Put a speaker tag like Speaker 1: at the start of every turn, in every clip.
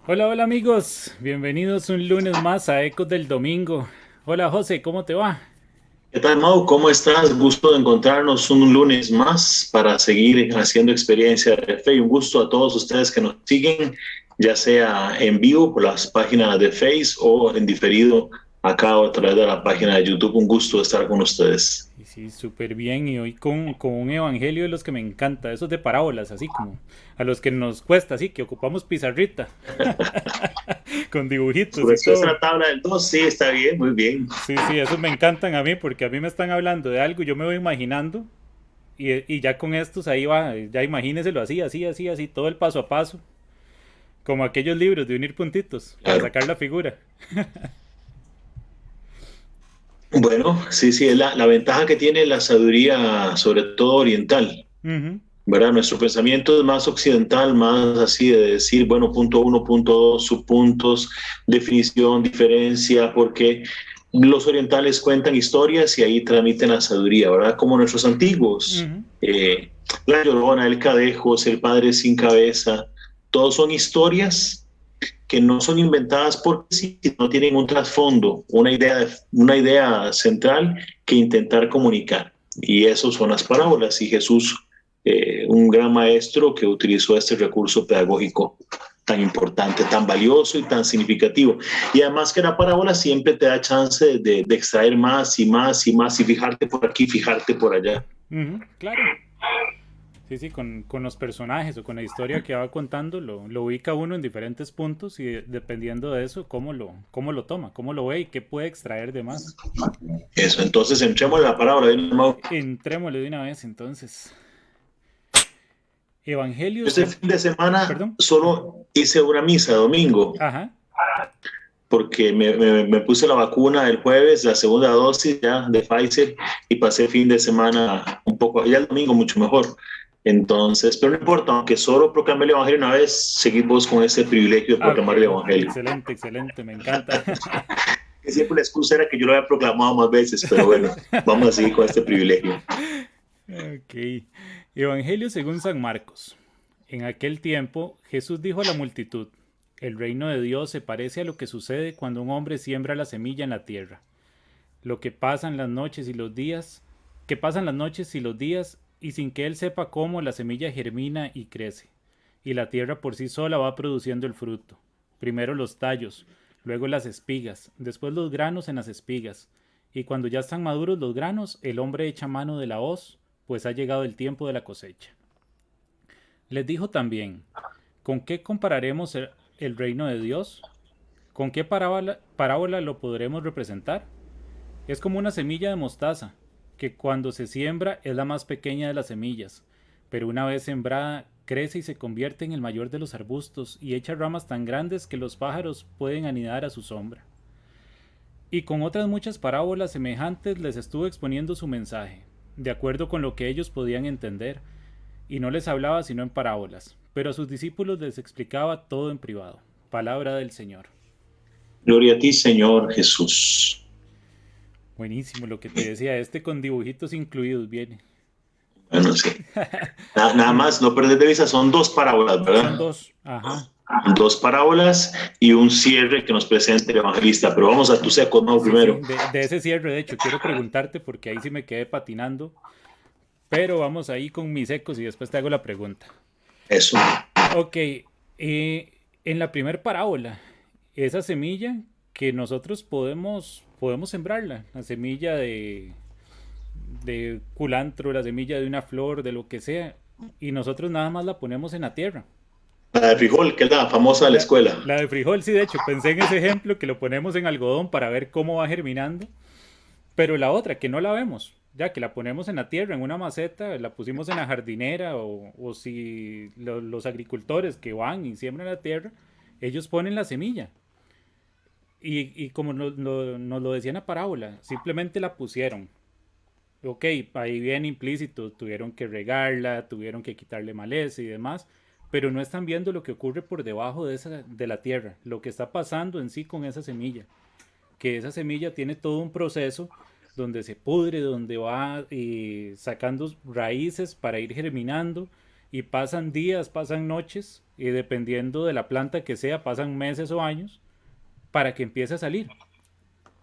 Speaker 1: Hola, hola amigos, bienvenidos un lunes más a Ecos del Domingo. Hola José, ¿cómo te va?
Speaker 2: ¿Qué tal, Mau? ¿Cómo estás? Gusto de encontrarnos un lunes más para seguir haciendo experiencia de fe. Y un gusto a todos ustedes que nos siguen, ya sea en vivo por las páginas de Face o en diferido acá o a través de la página de YouTube. Un gusto estar con ustedes.
Speaker 1: Sí, sí, súper bien y hoy con un evangelio de los que me encanta, esos de parábolas, así como a los que nos cuesta, así que ocupamos pizarrita con dibujitos
Speaker 2: Sobre
Speaker 1: y
Speaker 2: eso es
Speaker 1: todo.
Speaker 2: la tabla del 2, sí, está bien, muy bien.
Speaker 1: Sí, sí, esos me encantan a mí porque a mí me están hablando de algo y yo me voy imaginando y ya con estos ahí va, ya imagíneselo así, así, así, así, todo el paso a paso, como aquellos libros de unir puntitos para
Speaker 2: Claro.
Speaker 1: sacar la figura.
Speaker 2: Bueno, sí, sí, es la ventaja que tiene la sabiduría, sobre todo oriental.
Speaker 1: Ujú.
Speaker 2: ¿Verdad? Nuestro pensamiento es más occidental, más así de decir, bueno, punto uno, punto dos, subpuntos, definición, diferencia, porque los orientales cuentan historias y ahí transmiten la sabiduría, ¿verdad? Como nuestros antiguos,
Speaker 1: Ujú.
Speaker 2: La Llorona, el Cadejos, el Padre sin Cabeza, todos son historias que no son inventadas porque sí, no tienen un trasfondo, una idea central que intentar comunicar. Y eso son las parábolas. Y Jesús, un gran maestro que utilizó este recurso pedagógico tan importante, tan valioso y tan significativo. Y además que la parábola siempre te da chance de extraer más y más y más y fijarte por aquí, fijarte por allá.
Speaker 1: Ujú, claro. Sí, sí, con los personajes o con la historia que va contando, lo ubica uno en diferentes puntos y dependiendo de eso, cómo lo toma, cómo lo ve y qué puede extraer de más.
Speaker 2: Eso, entonces entremos en la parábola.
Speaker 1: Entrémosle de una vez entonces. Evangelio
Speaker 2: Este
Speaker 1: se...
Speaker 2: fin de semana
Speaker 1: Perdón.
Speaker 2: solo hice una misa domingo
Speaker 1: Ajá.
Speaker 2: porque me puse la vacuna el jueves, la segunda dosis ya de Pfizer y pasé el fin de semana un poco, ya el domingo mucho mejor. Entonces, pero no importa, aunque solo proclamé el Evangelio una vez, seguimos con ese privilegio de
Speaker 1: Ah, ok.
Speaker 2: proclamar el Evangelio.
Speaker 1: Excelente, excelente, me encanta.
Speaker 2: Que siempre la excusa era que yo lo había proclamado más veces, pero bueno, vamos a seguir con este privilegio.
Speaker 1: Ok. Evangelio según San Marcos. En aquel tiempo Jesús dijo a la multitud, el reino de Dios se parece a lo que sucede cuando un hombre siembra la semilla en la tierra. Lo que pasan las noches y los días, que pasan las noches y los días, y sin que él sepa cómo la semilla germina y crece, y la tierra por sí sola va produciendo el fruto. Primero los tallos, luego las espigas, después los granos en las espigas, y cuando ya están maduros los granos, el hombre echa mano de la hoz, pues ha llegado el tiempo de la cosecha. Les dijo también, ¿con qué compararemos el reino de Dios? ¿Con qué parábola lo podremos representar? Es como una semilla de mostaza, que cuando se siembra es la más pequeña de las semillas, pero una vez sembrada crece y se convierte en el mayor de los arbustos y echa ramas tan grandes que los pájaros pueden anidar a su sombra. Y con otras muchas parábolas semejantes les estuvo exponiendo su mensaje, de acuerdo con lo que ellos podían entender, y no les hablaba sino en parábolas, pero a sus discípulos les explicaba todo en privado. Palabra del Señor.
Speaker 2: Gloria a ti, Señor Jesús.
Speaker 1: Buenísimo lo que te decía, este con dibujitos incluidos viene.
Speaker 2: Bueno, sí. Nada más, no perder de vista, son dos parábolas,
Speaker 1: Son
Speaker 2: ¿verdad?
Speaker 1: dos, ajá.
Speaker 2: Dos parábolas y un cierre que nos presente el evangelista. Pero vamos a tu seco, no
Speaker 1: Sí, sí,
Speaker 2: primero.
Speaker 1: de ese cierre, de hecho, quiero preguntarte porque ahí sí me quedé patinando, pero vamos ahí con mis ecos y después te hago la pregunta.
Speaker 2: Eso.
Speaker 1: Ok, en la primer parábola, esa semilla que nosotros podemos sembrarla, la semilla de culantro, la semilla de una flor, de lo que sea, y nosotros nada más la ponemos en la tierra.
Speaker 2: La de frijol, que es la famosa de la
Speaker 1: La,
Speaker 2: escuela.
Speaker 1: la de frijol, sí, de hecho, pensé en ese ejemplo que lo ponemos en algodón para ver cómo va germinando. Pero la otra, que no la vemos, ya que la ponemos en la tierra, en una maceta, la pusimos en la jardinera, o si los agricultores que van y siembran la tierra, ellos ponen la semilla. Y como nos lo decía en la parábola, simplemente la pusieron. Ok, ahí bien implícito, tuvieron que regarla, tuvieron que quitarle maleza y demás, pero no están viendo lo que ocurre por debajo de la tierra, lo que está pasando en sí con esa semilla, que esa semilla tiene todo un proceso donde se pudre, donde va sacando raíces para ir germinando y pasan días, pasan noches, y dependiendo de la planta que sea, pasan meses o años para que empiece a salir.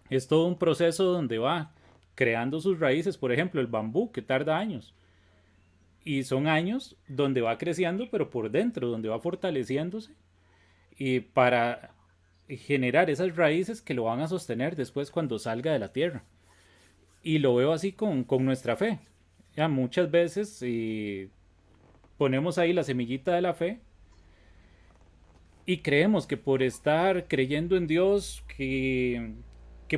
Speaker 1: Es todo un proceso donde va creando sus raíces, por ejemplo, el bambú, que tarda años. Y son años donde va creciendo, pero por dentro, donde va fortaleciéndose y para generar esas raíces que lo van a sostener después cuando salga de la tierra. Y lo veo así con nuestra fe. Ya muchas veces ponemos ahí la semillita de la fe y creemos que por estar creyendo en Dios, que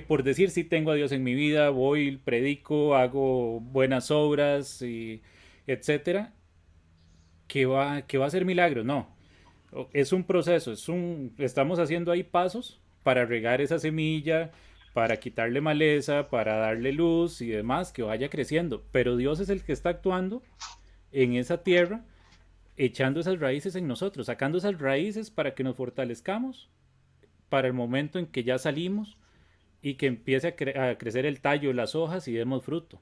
Speaker 1: por decir sí tengo a Dios en mi vida, voy, predico, hago buenas obras, y etcétera, que va a ser milagro. No, es un proceso, estamos haciendo ahí pasos para regar esa semilla, para quitarle maleza, para darle luz y demás, que vaya creciendo. Pero Dios es el que está actuando en esa tierra, echando esas raíces en nosotros, sacando esas raíces para que nos fortalezcamos para el momento en que ya salimos y que empiece a crecer el tallo, las hojas y demos fruto.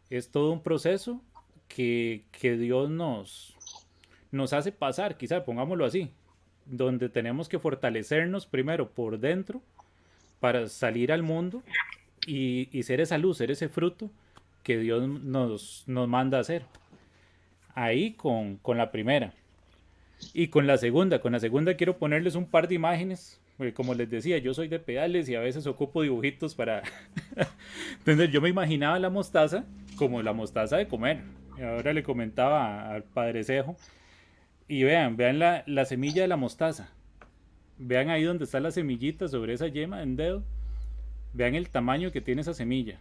Speaker 1: Es todo un proceso que Dios nos hace pasar, quizá pongámoslo así, donde tenemos que fortalecernos primero por dentro para salir al mundo y ser esa luz, ser ese fruto que Dios nos manda a hacer. Ahí con la primera. Y con la segunda quiero ponerles un par de imágenes, porque como les decía, yo soy de pedales y a veces ocupo dibujitos para... Entonces yo me imaginaba la mostaza como la mostaza de comer. Y ahora le comentaba al padre Cejo, y vean la semilla de la mostaza. Vean ahí donde está la semillita sobre esa yema en dedo. Vean el tamaño que tiene esa semilla.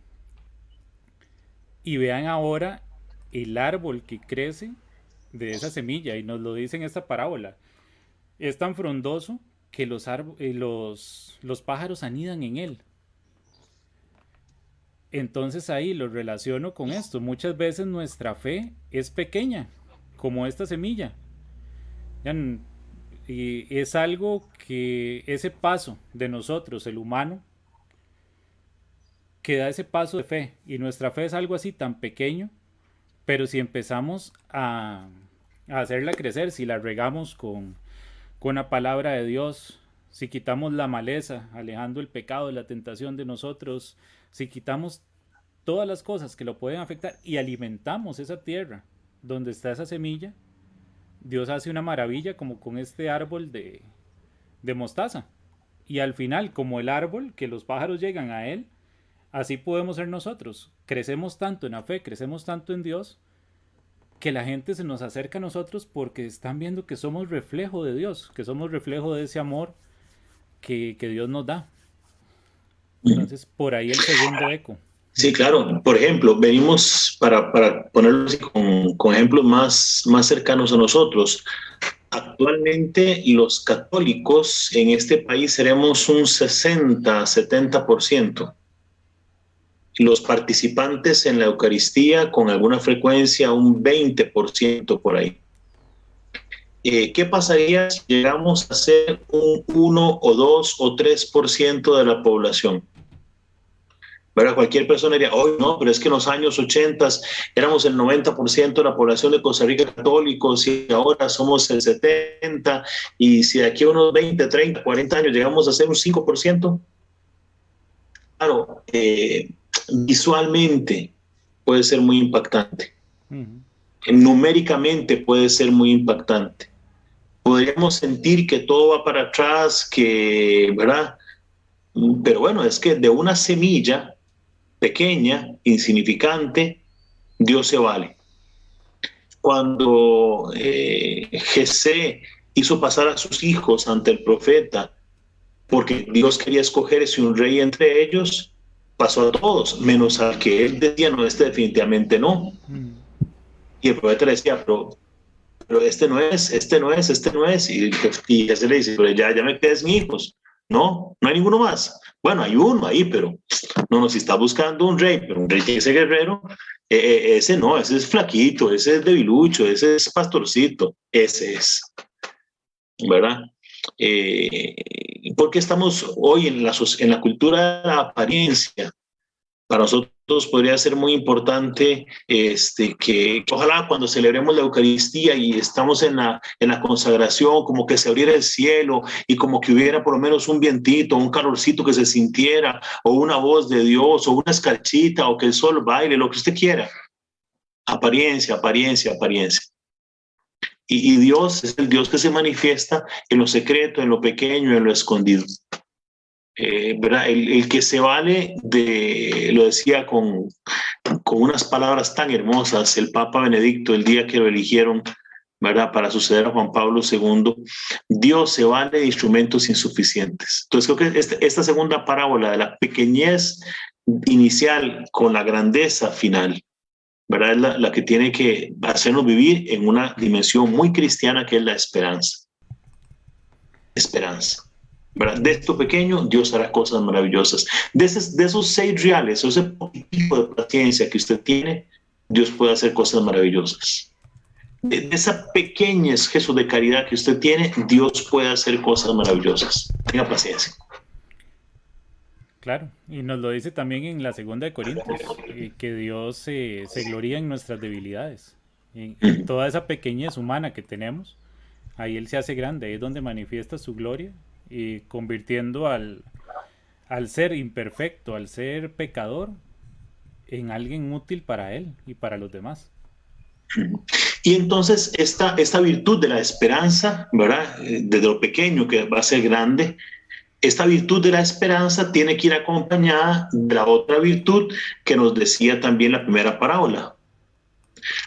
Speaker 1: Y vean ahora el árbol que crece de esa semilla. Y nos lo dice en esta parábola. Es tan frondoso que los pájaros anidan en él. Entonces ahí lo relaciono con esto. Muchas veces nuestra fe es pequeña, como esta semilla. Y es algo que ese paso de nosotros, el humano, que da ese paso de fe. Y nuestra fe es algo así tan pequeño, pero si empezamos a hacerla crecer, si la regamos con la palabra de Dios, si quitamos la maleza, alejando el pecado, la tentación de nosotros, si quitamos todas las cosas que lo pueden afectar y alimentamos esa tierra donde está esa semilla, Dios hace una maravilla como con este árbol de mostaza. Y al final, como el árbol, que los pájaros llegan a él, así podemos ser nosotros. Crecemos tanto en la fe, crecemos tanto en Dios, que la gente se nos acerca a nosotros porque están viendo que somos reflejo de Dios, que somos reflejo de ese amor que Dios nos da. Entonces, por ahí el segundo eco.
Speaker 2: Sí, claro. Por ejemplo, venimos, para ponerlo así con ejemplos más cercanos a nosotros. Actualmente los católicos en este país seremos un 60-70%. Los participantes en la Eucaristía con alguna frecuencia un 20% por ahí. ¿Qué pasaría si llegamos a ser un 1 o 2 o 3% de la población? ¿Verdad? Cualquier persona diría, oh, no, pero es que en los años 80 éramos el 90% de la población de Costa Rica católicos y ahora somos el 70%, y si de aquí a unos 20, 30, 40 años llegamos a ser un 5%, claro, visualmente puede ser muy impactante. Numéricamente puede ser muy impactante. Podríamos sentir que todo va para atrás, ¿verdad? Pero bueno, es que de una semilla pequeña, insignificante, Dios se vale. Cuando Jesé hizo pasar a sus hijos ante el profeta, porque Dios quería escoger un rey entre ellos, pasó a todos, menos al que él decía, no, este definitivamente no. Y el profeta le decía, pero este no es, y Jesé le dice, pero ya me quedé sin hijos. No hay ninguno más. Bueno, hay uno ahí, pero no, si está buscando un rey, pero un rey tiene que ser guerrero, ese no, ese es flaquito, ese es debilucho, ese es pastorcito, ese es, ¿verdad? Porque estamos hoy en la cultura de la apariencia, Para nosotros podría ser muy importante que ojalá cuando celebremos la Eucaristía y estamos en la consagración, como que se abriera el cielo y como que hubiera por lo menos un vientito, un calorcito que se sintiera, o una voz de Dios, o una escarchita, o que el sol baile, lo que usted quiera. Apariencia, apariencia, apariencia. Y Dios es el Dios que se manifiesta en lo secreto, en lo pequeño, en lo escondido. ¿Verdad? El que se vale lo decía con unas palabras tan hermosas el Papa Benedicto el día que lo eligieron, ¿verdad?, para suceder a Juan Pablo II. Dios se vale de instrumentos insuficientes. Entonces creo que esta segunda parábola de la pequeñez inicial con la grandeza final, ¿verdad?, es la que tiene que hacernos vivir en una dimensión muy cristiana, que es la esperanza. Esperanza. ¿Verdad? De esto pequeño, Dios hará cosas maravillosas. De esos 6 reales, o ese poquito de paciencia que usted tiene, Dios puede hacer cosas maravillosas. De esa pequeña gesto de caridad que usted tiene, Dios puede hacer cosas maravillosas. Tenga paciencia.
Speaker 1: Claro, y nos lo dice también en la segunda de Corintios, que Dios se gloría en nuestras debilidades, en toda esa pequeñez humana que tenemos. Ahí Él se hace grande, ahí es donde manifiesta su gloria, y convirtiendo al ser imperfecto, al ser pecador, en alguien útil para Él y para los demás.
Speaker 2: Y entonces esta virtud de la esperanza, ¿verdad?, desde lo pequeño que va a ser grande, esta virtud de la esperanza tiene que ir acompañada de la otra virtud que nos decía también la primera parábola.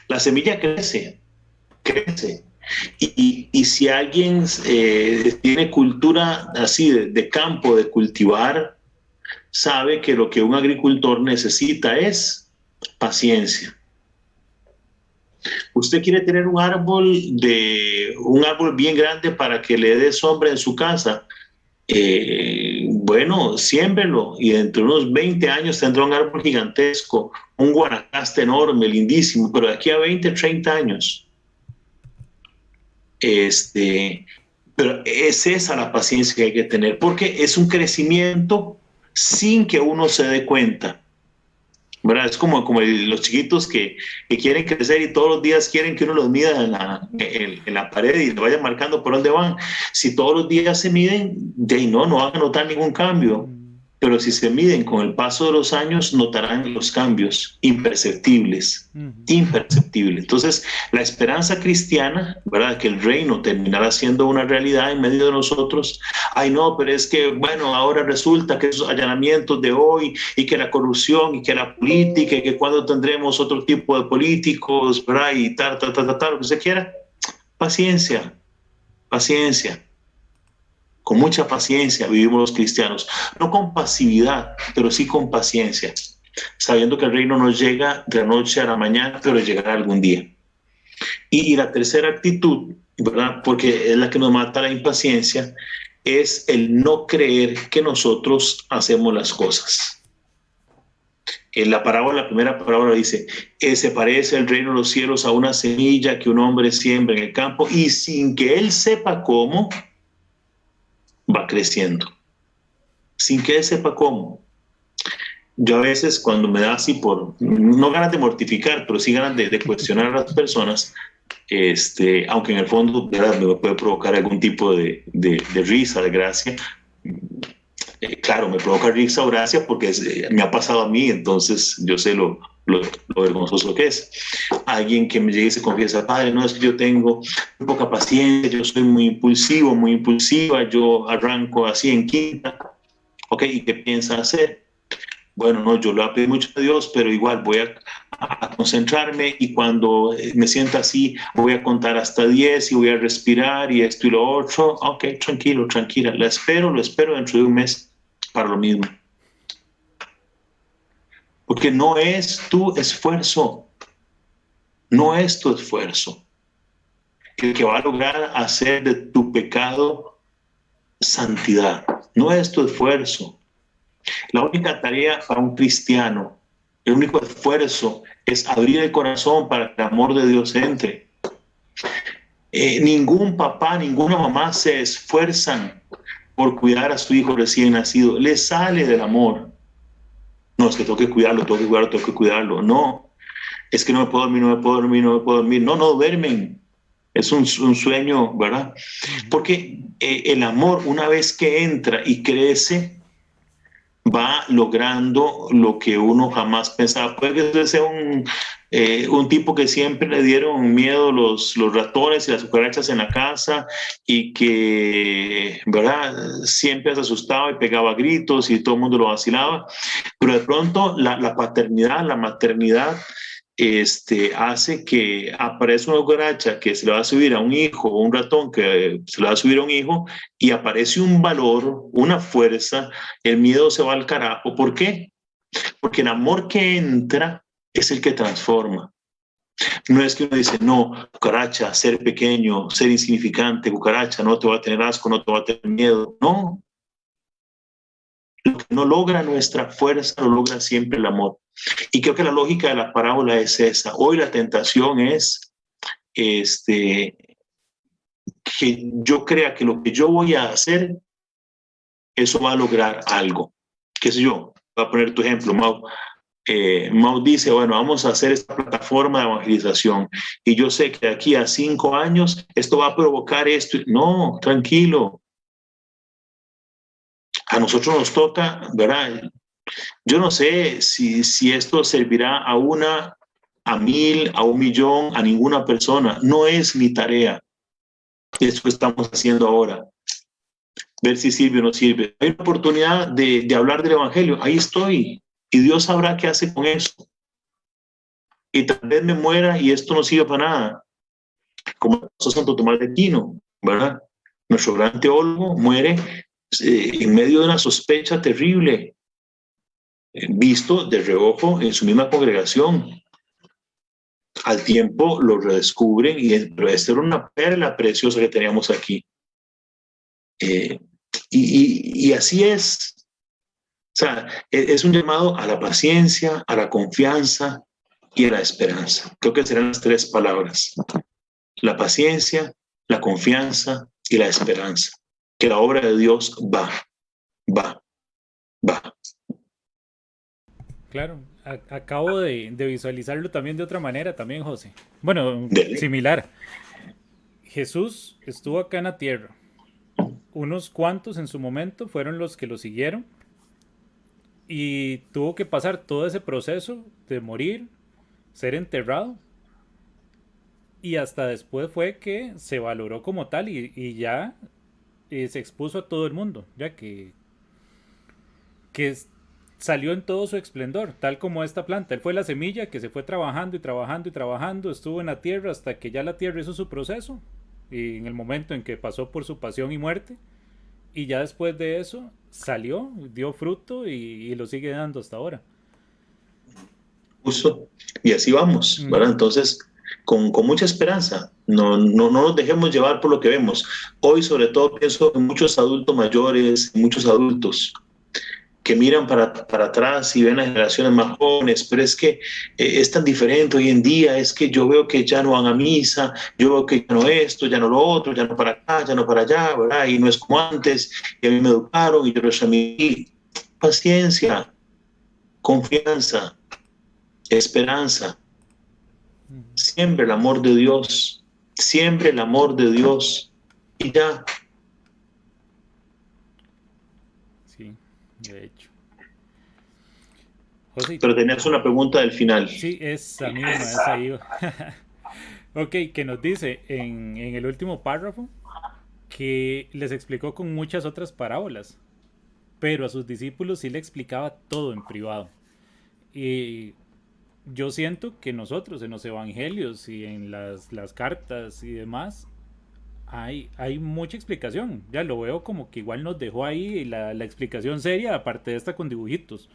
Speaker 2: La semilla crece, crece. Y si alguien tiene cultura así de campo, de cultivar, sabe que lo que un agricultor necesita es paciencia. Usted quiere tener un árbol bien grande para que le dé sombra en su casa. Bueno, siémbrelo y dentro de unos 20 años tendrá un árbol gigantesco, un guanacaste enorme, lindísimo, pero de aquí a 20, 30 años. Pero es esa la paciencia que hay que tener, porque es un crecimiento sin que uno se dé cuenta, ¿verdad? Es como los chiquitos que quieren crecer y todos los días quieren que uno los mida en la pared y le vaya marcando por dónde van. Si todos los días se miden, no van a notar ningún cambio. Pero si se miden con el paso de los años, notarán los cambios imperceptibles, imperceptibles. Entonces, la esperanza cristiana, ¿verdad?, que el reino terminará siendo una realidad en medio de nosotros. Ay, no, pero es que, bueno, ahora resulta que esos allanamientos de hoy y que la corrupción y que la política y que cuando tendremos otro tipo de políticos, ¿verdad?, y tal, lo que se quiera. Paciencia, paciencia. Con mucha paciencia vivimos los cristianos, no con pasividad, pero sí con paciencia, sabiendo que el reino no llega de la noche a la mañana, pero llegará algún día. Y la tercera actitud, ¿verdad?, porque es la que nos mata la impaciencia, es el no creer que nosotros hacemos las cosas. En la primera parábola dice, se parece el reino de los cielos a una semilla que un hombre siembra en el campo y sin que él sepa cómo, va creciendo, sin que él sepa cómo. Yo a veces cuando me da así no ganas de mortificar, pero sí ganas de cuestionar a las personas, aunque en el fondo, ¿verdad?, me puede provocar algún tipo de risa, de gracia. Claro, me provoca risa o gracia porque me ha pasado a mí, entonces yo sé lo vergonzoso que es. Alguien que me llegue y se confiesa, padre, no, es que yo tengo muy poca paciencia, yo soy muy impulsivo, muy impulsiva, yo arranco así en quinta. Ok, ¿y qué piensa hacer? Bueno, no, yo lo pido mucho a Dios, pero igual voy a concentrarme y cuando me sienta así voy a contar hasta 10 y voy a respirar y esto y lo otro. Ok, tranquilo, tranquila, lo espero dentro de un mes para lo mismo. Porque no es tu esfuerzo, no es tu esfuerzo el que va a lograr hacer de tu pecado santidad, no es tu esfuerzo. La única tarea para un cristiano, el único esfuerzo es abrir el corazón para que el amor de Dios entre. Ningún papá, ninguna mamá se esfuerzan por cuidar a su hijo recién nacido, le sale del amor. No, es que tengo que cuidarlo, tengo que cuidarlo, tengo que cuidarlo. No, es que no me puedo dormir, no me puedo dormir, no me puedo dormir. No, no duermen. Es un sueño, ¿verdad?
Speaker 1: Ujú.
Speaker 2: Porque el amor, una vez que entra y crece, va logrando lo que uno jamás pensaba. Puede que sea un tipo que siempre le dieron miedo los ratones y las cucarachas en la casa y que, ¿verdad? Siempre se asustaba y pegaba gritos y todo el mundo lo vacilaba, pero de pronto la paternidad, la maternidad, hace que aparezca una cucaracha que se le va a subir a un hijo o un ratón que se le va a subir a un hijo y aparece un valor, una fuerza, el miedo se va al carajo. ¿Por qué? Porque el amor que entra es el que transforma. No es que uno dice, no, cucaracha, ser pequeño, ser insignificante, cucaracha, no te va a tener asco, no te va a tener miedo. No, lo que no logra nuestra fuerza lo logra siempre el amor. Y creo que la lógica de la parábola es esa. Hoy la tentación es este, que yo crea que lo que yo voy a hacer, eso va a lograr algo. ¿Qué sé yo? Voy a poner tu ejemplo, Mau. Mau dice, bueno, vamos a hacer esta plataforma de evangelización y yo sé que de aquí a 5 años esto va a provocar esto. No, tranquilo. A nosotros nos toca, ¿verdad? Yo no sé si esto servirá a una, a 1000, a 1 millón, a ninguna persona. No es mi tarea. Eso que estamos haciendo ahora. Ver si sirve o no sirve. Hay una oportunidad de hablar del Evangelio. Ahí estoy. Y Dios sabrá qué hace con eso. Y tal vez me muera y esto no sirve para nada. Como pasó Santo Tomás de Aquino, ¿verdad? Nuestro gran teólogo muere en medio de una sospecha terrible, visto de reojo en su misma congregación. Al tiempo lo redescubren pero esta era una perla preciosa que teníamos aquí. Y así es. O sea, es un llamado a la paciencia, a la confianza y a la esperanza. Creo que serán las 3 palabras. La paciencia, la confianza y la esperanza. Que la obra de Dios va, va, va.
Speaker 1: Claro, acabo de visualizarlo también de otra manera, también, José. Bueno,
Speaker 2: Dele.
Speaker 1: similar. Jesús estuvo acá en la tierra. Unos cuantos en su momento fueron los que lo siguieron y tuvo que pasar todo ese proceso de morir, ser enterrado y hasta después fue que se valoró como tal y ya se expuso a todo el mundo, ya que salió en todo su esplendor, tal como esta planta. Él fue la semilla que se fue trabajando y trabajando y trabajando, estuvo en la tierra hasta que ya la tierra hizo su proceso y en el momento en que pasó por su pasión y muerte y ya después de eso salió, dio fruto y lo sigue dando hasta ahora.
Speaker 2: Justo. Y así vamos, ¿verdad?
Speaker 1: Ujú.
Speaker 2: Entonces, con mucha esperanza. No nos dejemos llevar por lo que vemos. Hoy, sobre todo, pienso en muchos adultos mayores, en muchos adultos que miran para atrás y ven las generaciones más jóvenes, pero es que es tan diferente hoy en día, es que yo veo que ya no van a misa, yo veo que ya no esto, ya no lo otro, ya no para acá, ya no para allá, ¿verdad? Y no es como antes, y a mí me educaron y yo los amé. Paciencia, confianza, esperanza, siempre el amor de Dios, siempre el amor de Dios, y ya.
Speaker 1: Sí, de hecho. José,
Speaker 2: Pero tenías una pregunta del final.
Speaker 1: sí, esa misma, esa iba. Ok, que nos dice en el último párrafo que les explicó con muchas otras parábolas, pero a sus discípulos sí le explicaba todo en privado. Y yo siento que nosotros en los evangelios y en las cartas y demás hay mucha explicación. Ya lo veo como que igual nos dejó ahí la explicación seria, aparte de esta con dibujitos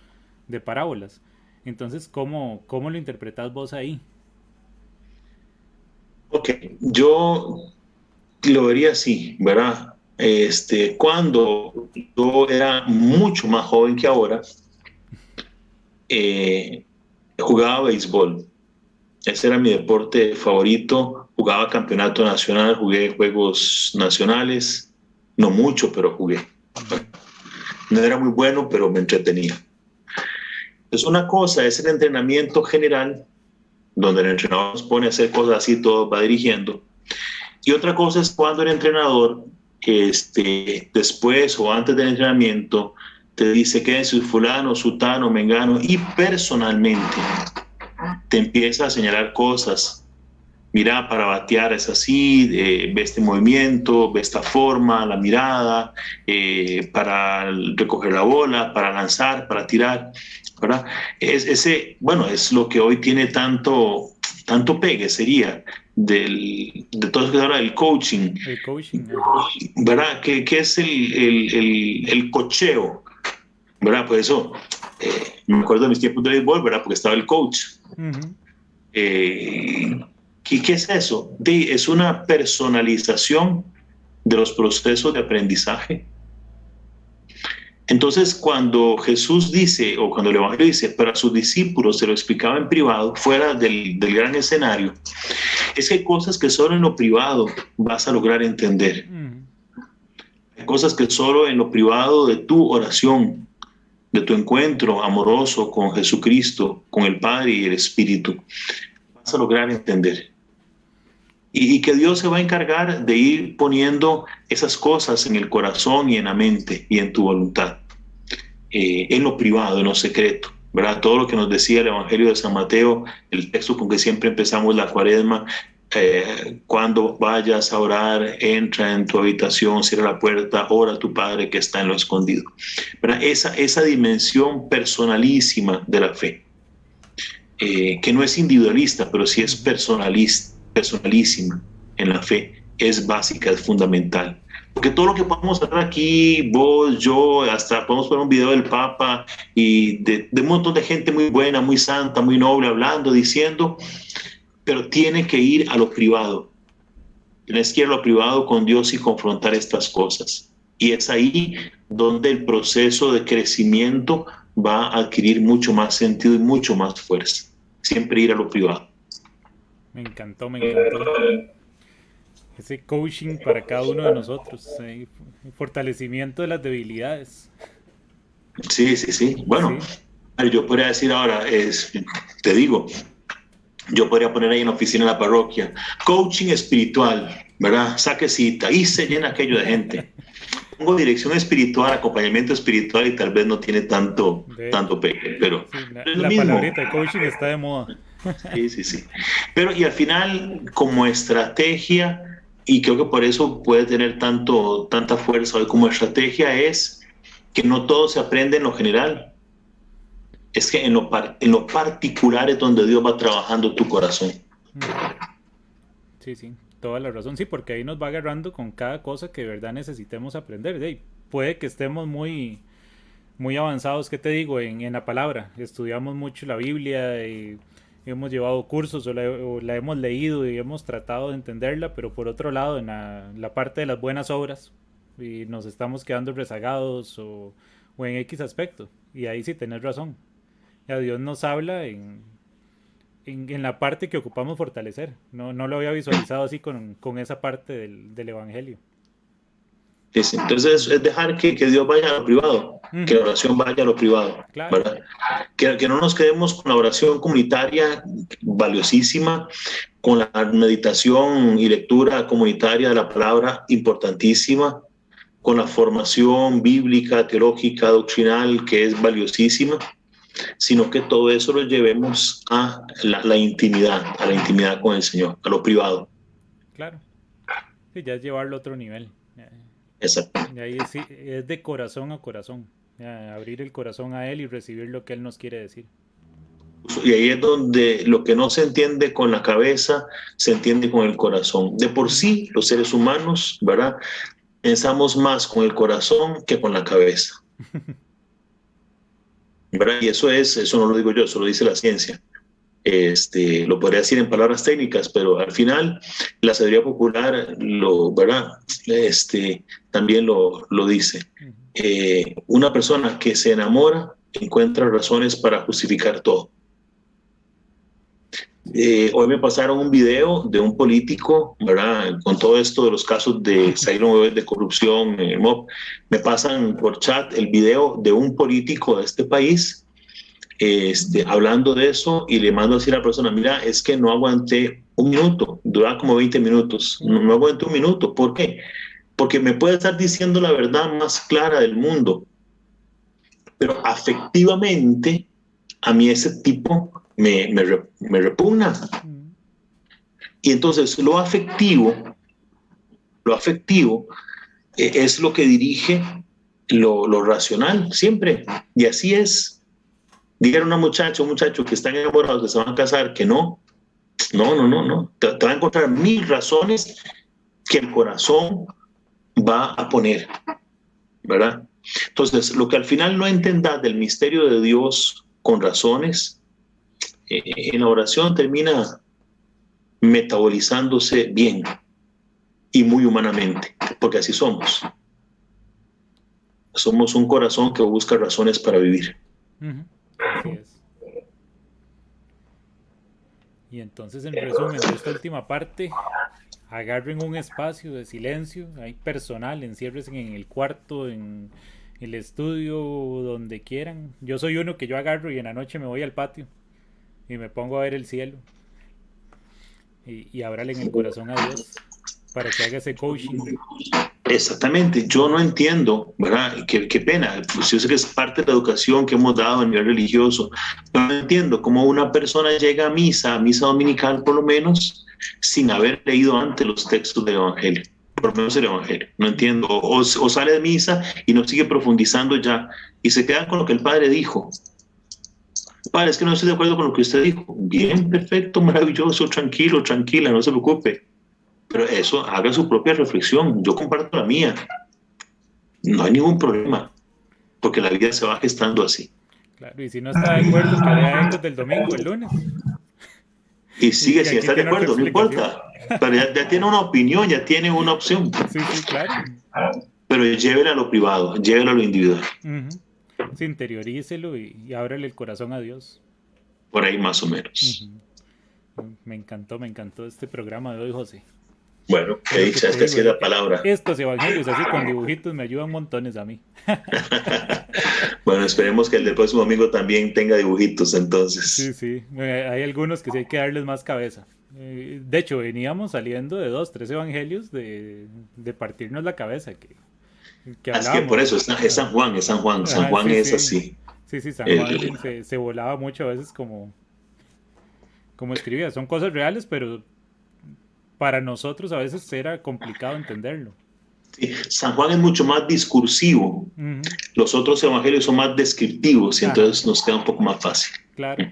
Speaker 1: de parábolas. Entonces, ¿cómo lo interpretas vos ahí?
Speaker 2: Ok, yo lo vería así, ¿verdad? Cuando yo era mucho más joven que ahora, eh, jugaba béisbol. Ese era mi deporte favorito. Jugaba campeonato nacional, jugué juegos nacionales, no mucho, pero jugué.
Speaker 1: Ujú.
Speaker 2: No era muy bueno, pero me entretenía. Es una cosa, es el entrenamiento general, donde el entrenador nos pone a hacer cosas así, todo va dirigiendo. Y otra cosa es cuando el entrenador, después o antes del entrenamiento, te dice que es fulano, sutano, mengano, y personalmente te empieza a señalar cosas. Mira, para batear es así, ve este movimiento, ve esta forma, la mirada, para recoger la bola, para lanzar, para tirar, ¿verdad? Es lo que hoy tiene tanto pegue, sería, de todo eso que habla del coaching,
Speaker 1: El coaching.
Speaker 2: ¿verdad? Que es el cocheo, ¿verdad? Por eso, me acuerdo de mis tiempos de béisbol, ¿verdad? Porque estaba el coach.
Speaker 1: Uh-huh.
Speaker 2: ¿Qué es eso? Es una personalización de los procesos de aprendizaje. Entonces, cuando Jesús dice, o cuando el Evangelio dice, para sus discípulos se lo explicaba en privado, fuera del gran escenario, es que hay cosas que solo en lo privado vas a lograr entender. Hay cosas que solo en lo privado de tu oración, de tu encuentro amoroso con Jesucristo, con el Padre y el Espíritu, vas a lograr entender. Y que Dios se va a encargar de ir poniendo esas cosas en el corazón y en la mente y en tu voluntad, en lo privado, en lo secreto, ¿verdad? Todo lo que nos decía el Evangelio de San Mateo, el texto con que siempre empezamos la Cuaresma, cuando vayas a orar, entra en tu habitación, cierra la puerta, ora a tu Padre que está en lo escondido, ¿verdad? Esa dimensión personalísima de la fe, que no es individualista, pero sí es personalísima en la fe, es básica, es fundamental. Porque todo lo que podemos hacer aquí, vos, yo, hasta podemos poner un video del Papa y de un montón de gente muy buena, muy santa, muy noble, hablando, diciendo, pero tiene que ir a lo privado. Tienes que ir a lo privado con Dios y confrontar estas cosas. Y es ahí donde el proceso de crecimiento va a adquirir mucho más sentido y mucho más fuerza. Siempre ir a lo privado.
Speaker 1: Me encantó. Ese coaching para cada uno de nosotros, fortalecimiento de las debilidades.
Speaker 2: Sí. Bueno, sí. Yo podría decir ahora, te digo, yo podría poner ahí en la oficina de la parroquia, coaching espiritual, ¿verdad? Saque cita, y se llena aquello de gente. Pongo dirección espiritual, acompañamiento espiritual y tal vez no tiene tanto pegue, pero
Speaker 1: sí,
Speaker 2: es lo
Speaker 1: la
Speaker 2: mismo.
Speaker 1: palabrita de coaching está de moda.
Speaker 2: Sí. Pero y al final, como estrategia, y creo que por eso puede tener tanta fuerza hoy como estrategia, es que no todo se aprende en lo general. Es que en lo particular es donde Dios va trabajando tu corazón.
Speaker 1: Sí, toda la razón. Sí, porque ahí nos va agarrando con cada cosa que de verdad necesitemos aprender. Puede que estemos muy avanzados, ¿qué te digo? En la palabra. Estudiamos mucho la Biblia y hemos llevado cursos o la hemos leído y hemos tratado de entenderla, pero por otro lado, en la parte de las buenas obras, y nos estamos quedando rezagados o en X aspecto. Y ahí sí tenés razón. Ya Dios nos habla en la parte que ocupamos fortalecer. No lo había visualizado así con esa parte del Evangelio.
Speaker 2: Sí. Entonces es dejar que Dios vaya a lo privado, que la oración vaya a lo privado,
Speaker 1: Claro.
Speaker 2: ¿verdad? Que no nos quedemos con la oración comunitaria valiosísima, con la meditación y lectura comunitaria de la palabra importantísima, con la formación bíblica, teológica, doctrinal, que es valiosísima, sino que todo eso lo llevemos a la intimidad con el Señor, a lo privado.
Speaker 1: Claro. Sí, ya es llevarlo a otro nivel.
Speaker 2: Exacto.
Speaker 1: Y ahí es de corazón a corazón. Abrir el corazón a Él y recibir lo que Él nos quiere decir.
Speaker 2: Y ahí es donde lo que no se entiende con la cabeza se entiende con el corazón. De por sí, los seres humanos, ¿verdad? Pensamos más con el corazón que con la cabeza. ¿Verdad? Y eso no lo digo yo, eso lo dice la ciencia. Lo podría decir en palabras técnicas, pero al final la sabiduría popular ¿verdad? También lo dice. Una persona que se enamora encuentra razones para justificar todo. Hoy me pasaron un video de un político, ¿verdad? Con todo esto de los casos de de corrupción, me pasan por chat el video de un político de este país hablando de eso y le mando a decir a la persona, mira, es que no aguanté un minuto, duraba como 20 minutos, no aguanté un minuto. ¿Por qué? Porque me puede estar diciendo la verdad más clara del mundo, pero afectivamente a mí ese tipo me repugna. Y entonces lo afectivo es lo que dirige lo racional, siempre. Y así es. Dígale a una muchacha, un muchacho que están enamorados, que se van a casar, que no. Te va a encontrar 1000 razones que el corazón va a poner, ¿verdad? Entonces, lo que al final no entendas del misterio de Dios con razones, en la oración termina metabolizándose bien y muy humanamente, porque así somos. Somos un corazón que busca razones para vivir.
Speaker 1: Así es. Y entonces, en resumen de esta última parte, agarren un espacio de silencio, hay personal, enciérrense en el cuarto, en el estudio, donde quieran. Yo soy uno que yo agarro y en la noche me voy al patio y me pongo a ver el cielo y ábrale en el corazón a Dios para que haga ese coaching.
Speaker 2: Exactamente, yo no entiendo, ¿verdad? Qué pena, pues yo sé que es parte de la educación que hemos dado a nivel religioso, pero no entiendo cómo una persona llega a misa dominical por lo menos, sin haber leído antes los textos del Evangelio, por lo menos el Evangelio, no entiendo, o sale de misa y no sigue profundizando ya, y se queda con lo que el Padre dijo. Padre, es que no estoy de acuerdo con lo que usted dijo. Bien, perfecto, maravilloso, tranquilo, tranquila, no se preocupe. Pero eso, haga su propia reflexión. Yo comparto la mía. No hay ningún problema, porque la vida se va gestando así.
Speaker 1: Claro, y si no está de acuerdo, que lea Ecos del Domingo, el lunes.
Speaker 2: Y sigue sin estar de acuerdo, no importa. Pero ya tiene una opinión, ya tiene una opción.
Speaker 1: Sí, claro.
Speaker 2: Pero llévela a lo privado, llévela a lo individual.
Speaker 1: Sí, interiorícelo y ábrele el corazón a Dios.
Speaker 2: Por ahí más o menos.
Speaker 1: Me encantó este programa de hoy, José.
Speaker 2: Bueno, que dicha, esta sí es la palabra.
Speaker 1: Estos evangelios así con dibujitos me ayudan montones a mí.
Speaker 2: Bueno, esperemos que el del próximo domingo también tenga dibujitos entonces.
Speaker 1: Sí, hay algunos que sí hay que darles más cabeza. De hecho, veníamos saliendo de 2-3 evangelios de partirnos la cabeza.
Speaker 2: Es que por eso es San Juan. San Juan es así.
Speaker 1: Sí, San Juan se volaba mucho a veces como escribía. Son cosas reales, pero para nosotros a veces era complicado entenderlo.
Speaker 2: Sí, San Juan es mucho más discursivo. Los otros evangelios son más descriptivos y entonces nos queda un poco más fácil.
Speaker 1: Claro.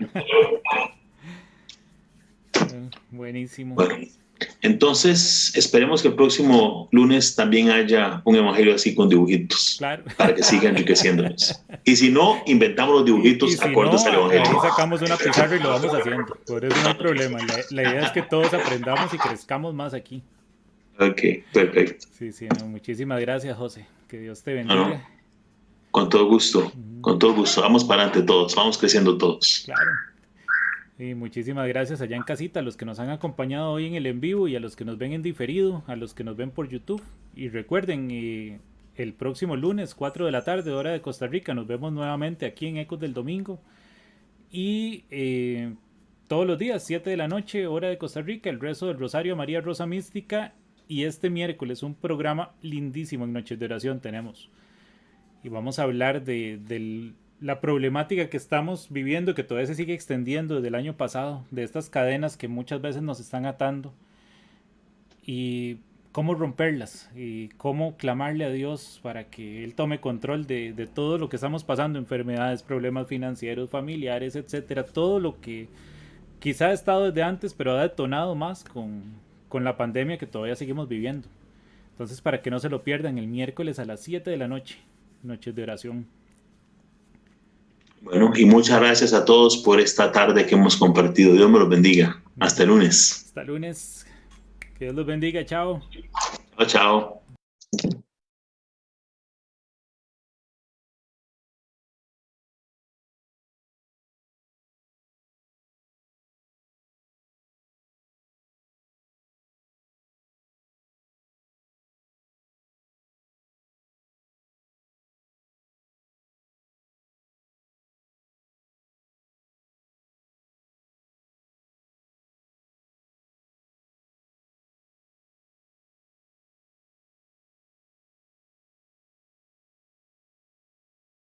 Speaker 1: Buenísimo.
Speaker 2: Bueno, entonces esperemos que el próximo lunes también haya un evangelio así con dibujitos.
Speaker 1: Claro.
Speaker 2: Para que siga enriqueciéndonos. Y si no, inventamos los dibujitos acordes al evangelio.
Speaker 1: Ahí sacamos una pizarra y lo vamos haciendo. Por eso no hay problema. La idea es que todos aprendamos y crezcamos más aquí.
Speaker 2: Ok, perfecto.
Speaker 1: Sí, muchísimas gracias, José. Que Dios te bendiga.
Speaker 2: Con todo gusto, con todo gusto. Vamos para adelante todos, vamos creciendo todos.
Speaker 1: Claro. Y muchísimas gracias allá en casita, a los que nos han acompañado hoy en el en vivo y a los que nos ven en diferido, a los que nos ven por YouTube. Y recuerden, el próximo lunes, 4 de la tarde, hora de Costa Rica, nos vemos nuevamente aquí en Ecos del Domingo. Y todos los días, 7 de la noche, hora de Costa Rica, el rezo del Rosario María Rosa Mística. Y este miércoles un programa lindísimo en Noches de Oración tenemos. Y vamos a hablar de la problemática que estamos viviendo, que todavía se sigue extendiendo desde el año pasado, de estas cadenas que muchas veces nos están atando. Y cómo romperlas, y cómo clamarle a Dios para que Él tome control de todo lo que estamos pasando, enfermedades, problemas financieros, familiares, etcétera. Todo lo que quizá ha estado desde antes, pero ha detonado más con la pandemia que todavía seguimos viviendo. Entonces, para que no se lo pierdan, el miércoles a las 7 de la noche, Noches de Oración.
Speaker 2: Bueno, y muchas gracias a todos por esta tarde que hemos compartido. Dios me los bendiga. Hasta el lunes.
Speaker 1: Hasta el lunes. Que Dios los bendiga. Chao.
Speaker 2: Chao.